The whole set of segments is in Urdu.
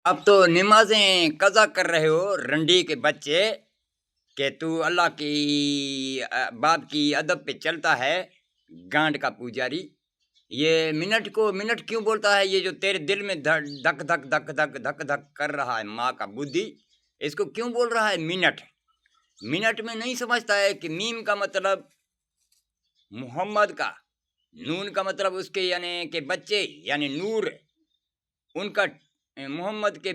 اب تو نمازیں قضا کر رہے ہو رنڈی کے بچے کہ تو اللہ کی باپ کی ادب پہ چلتا ہے، گانڈ کا پوجاری۔ یہ منٹ کو منٹ کیوں بولتا ہے؟ یہ جو تیرے دل میں دھک دھک دھک دھک دھک دھک کر رہا ہے ماں کا بدھی، اس کو کیوں بول رہا ہے منٹ؟ منٹ میں نہیں سمجھتا ہے کہ میم کا مطلب محمد کا، نون کا مطلب اس کے یعنی کہ بچے یعنی نور، ان کا محمد کے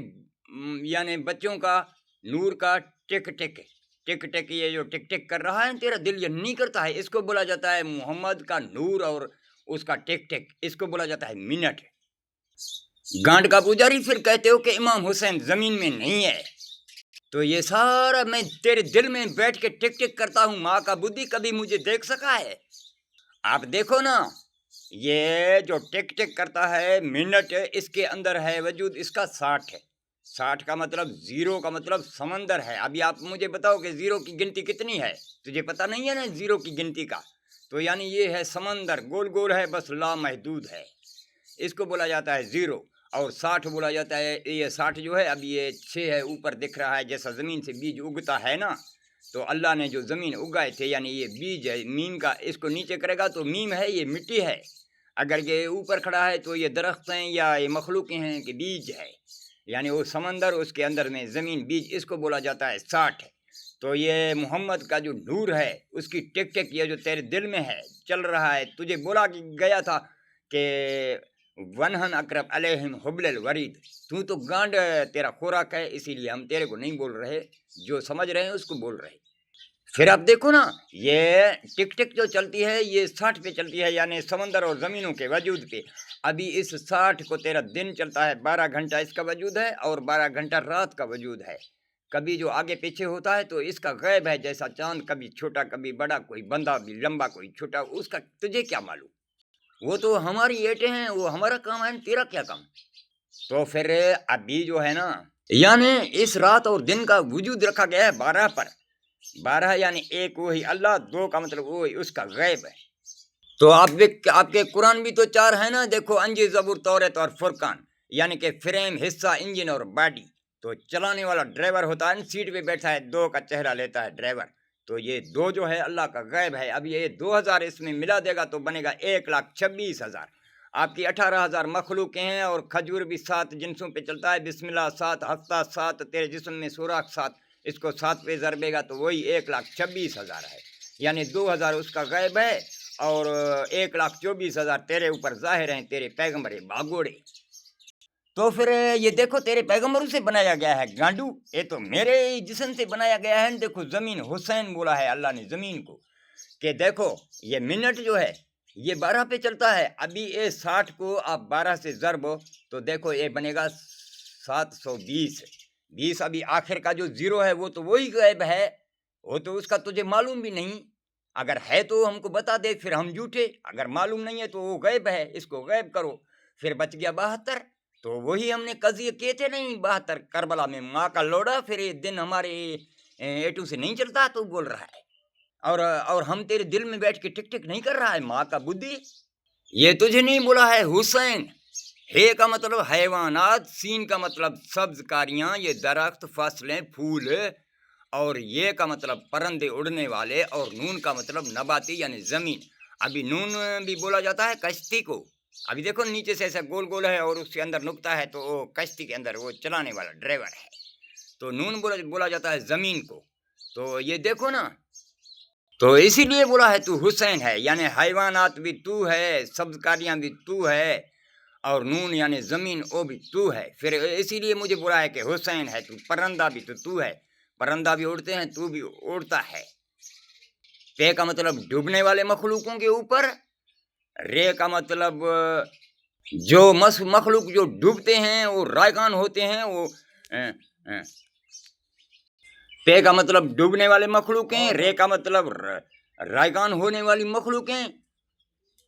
یعنی بچوں کا نور کا ٹک ٹک ٹک ٹک، یہ جو ٹک ٹک کر رہا ہے تیرا دل یہ نہیں کرتا ہے، اس کو بولا جاتا ہے محمد کا نور اور اس کا ٹک ٹک، اس کو بولا جاتا ہے منٹ۔ گانڈ کا پجاری پھر کہتے ہو کہ امام حسین زمین میں نہیں ہے، تو یہ سارا میں تیرے دل میں بیٹھ کے ٹک ٹک کرتا ہوں، ماں کا بدھی کبھی مجھے دیکھ سکا ہے؟ آپ دیکھو نا، یہ جو ٹک ٹک کرتا ہے منٹ، اس کے اندر ہے وجود اس کا 60 ہے۔ 60 کا مطلب زیرو کا مطلب سمندر ہے۔ ابھی آپ مجھے بتاؤ کہ زیرو کی گنتی کتنی ہے؟ تجھے پتہ نہیں ہے نا زیرو کی گنتی کا، تو یعنی یہ ہے سمندر، گول گول ہے، بس لامحدود ہے، اس کو بولا جاتا ہے زیرو۔ اور 60 بولا جاتا ہے، یہ 60 جو ہے اب یہ 6 ہے، اوپر دکھ رہا ہے جیسا زمین سے بیج اگتا ہے نا، تو اللہ نے جو زمین اگائے تھے یعنی یہ بیج ہے میم کا، اس کو نیچے کرے گا تو میم ہے، یہ مٹی ہے، اگر یہ اوپر کھڑا ہے تو یہ درخت ہیں یا یہ مخلوقیں ہیں کہ بیج ہے، یعنی وہ سمندر، اس کے اندر میں زمین، بیج، اس کو بولا جاتا ہے 60۔ تو یہ محمد کا جو نور ہے اس کی ٹک ٹک یہ جو تیرے دل میں ہے چل رہا ہے، تجھے بولا گیا تھا کہ ونہن اقرب علیہم حبل الورید، تو گانڈ تیرا خوراک ہے، اسی لیے ہم تیرے کو نہیں بول رہے، جو سمجھ رہے ہیں اس کو بول رہے۔ پھر آپ دیکھو نا، یہ ٹک ٹک جو چلتی ہے یہ 60 پہ چلتی ہے، یعنی سمندر اور زمینوں کے وجود پہ۔ ابھی اس 60 کو تیرا دن چلتا ہے، 12 گھنٹہ اس کا وجود ہے اور 12 گھنٹہ رات کا وجود ہے۔ کبھی جو آگے پیچھے ہوتا ہے تو اس کا غیب ہے، جیسا چاند کبھی چھوٹا کبھی بڑا، کوئی بندہ بھی لمبا کوئی چھوٹا، اس کا تجھے کیا معلوم؟ وہ تو ہماری ایٹیں ہیں، وہ ہمارا کام ہے، تیرا کیا کام؟ تو پھر ابھی جو ہے نا، یعنی اس رات اور دن کا وجود رکھا گیا ہے 12 پر، 12 یعنی ایک وہی اللہ، 2 کا مطلب وہی اس کا غیب ہے۔ تو آپ کے قرآن بھی تو 4 ہے نا، دیکھو انجیل، زبور، توریت اور فرقان، یعنی کہ فریم، حصہ، انجن اور باڈی۔ تو چلانے والا ڈرائیور ہوتا ہے نا، سیٹ پہ بیٹھا ہے، 2 کا چہرہ لیتا ہے ڈرائیور، تو یہ 2 جو ہے اللہ کا غیب ہے۔ اب یہ 2000 اس میں ملا دے گا تو بنے گا 1,26,000۔ آپ کی 18,000 مخلوقیں ہیں، اور کھجور بھی 7 جنسوں پہ چلتا ہے، بسم اللہ 7، ہفتہ 7، تیرے جسم میں سوراخ 7، اس کو 7 پہ ضربے گا تو وہی 1,26,000 ہے، یعنی 2000 اس کا غیب ہے اور 1,24,000 تیرے اوپر ظاہر ہیں، تیرے پیغمبر باگوڑے۔ تو پھر یہ دیکھو تیرے پیغمبروں سے بنایا گیا ہے گانڈو، یہ تو میرے جسم سے بنایا گیا ہے۔ دیکھو زمین، حسین بولا ہے اللہ نے زمین کو کہ دیکھو یہ منٹ جو ہے یہ 12 پہ چلتا ہے، ابھی یہ 60 کو آپ 12 سے ضرب تو دیکھو یہ بنے گا 720۔ 20 ابھی آخر کا جو زیرو ہے وہ تو وہی غیب ہے، وہ تو اس کا تجھے معلوم بھی نہیں، اگر ہے تو ہم کو بتا دے، پھر ہم جھوٹے، اگر معلوم نہیں ہے تو وہ غیب ہے، اس کو غیب کرو۔ پھر بچ گیا 72، تو وہی ہم نے قضیے کیے تھے نہیں، 72 کربلا میں ماں کا لوڑا، پھر یہ دن ہمارے ایٹو سے نہیں چلتا تو بول رہا ہے، اور ہم تیرے دل میں بیٹھ کے ٹک ٹک نہیں کر رہا ہے ماں کا بدھی۔ یہ تجھے نہیں بولا ہے حسین، ہے کا مطلب حیوانات، سین کا مطلب سبز کاریاں، یہ درخت، فصلیں، پھول، اور یہ کا مطلب پرندے اڑنے والے، اور نون کا مطلب نباتی یعنی زمین۔ ابھی نون بھی بولا جاتا ہے کشتی کو، ابھی دیکھو نیچے سے ایسا گول گول ہے اور اس کے اندر نقطہ ہے، تو وہ کشتی کے اندر وہ چلانے والا ڈرائیور ہے، تو نون بولا جاتا ہے زمین کو۔ تو یہ دیکھو نا، تو اسی لیے بولا ہے تو حسین ہے، یعنی حیوانات بھی تو ہے، سبز کاریاں بھی تو ہے، اور نون یعنی زمین وہ بھی تو ہے، پھر اسی لیے مجھے بولا ہے کہ حسین ہے تو، پرندہ بھی تو ہے، پرندہ بھی اڑتے ہیں، تو بھی اڑتا ہے۔ پے کا مطلب ڈوبنے والے مخلوقوں کے اوپر، رے کا مطلب جو مخلوق جو ڈوبتے ہیں وہ رائگان ہوتے ہیں، وہ پے کا مطلب ڈوبنے والے مخلوقیں، رے کا مطلب رائگان ہونے والی مخلوقیں،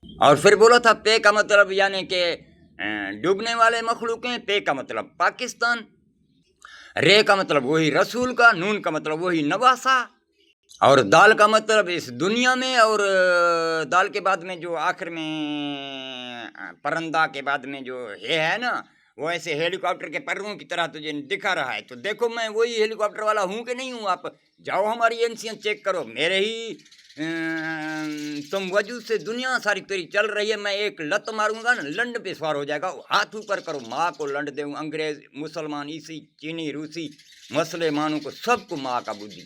اور پھر بولا تھا پے کا مطلب یعنی کہ ڈوبنے والے مخلوقیں، پے کا مطلب پاکستان، رے کا مطلب وہی رسول کا، نون کا مطلب وہی نواسا، اور دال کا مطلب اس دنیا میں، اور دال کے بعد میں جو آخر میں پرندہ کے بعد میں جو ہے نا، وہ ایسے ہیلی کاپٹر کے پروں کی طرح تجھے دکھا رہا ہے، تو دیکھو میں وہی ہیلی کاپٹر والا ہوں کہ نہیں ہوں. آپ جاؤ ہماری ایجنسیاں چیک کرو، میرے ہی تم وجود سے دنیا ساری تیری چل رہی ہے. میں ایک لت ماروں گا نا، لنڈ پہ سوار ہو جائے گا. ہاتھ اوپر کرو، ماں کو لنڈ دوں، انگریز، مسلمان، عیسی، چینی، روسی، مسلمانوں کو سب کو ماں کا بدھی.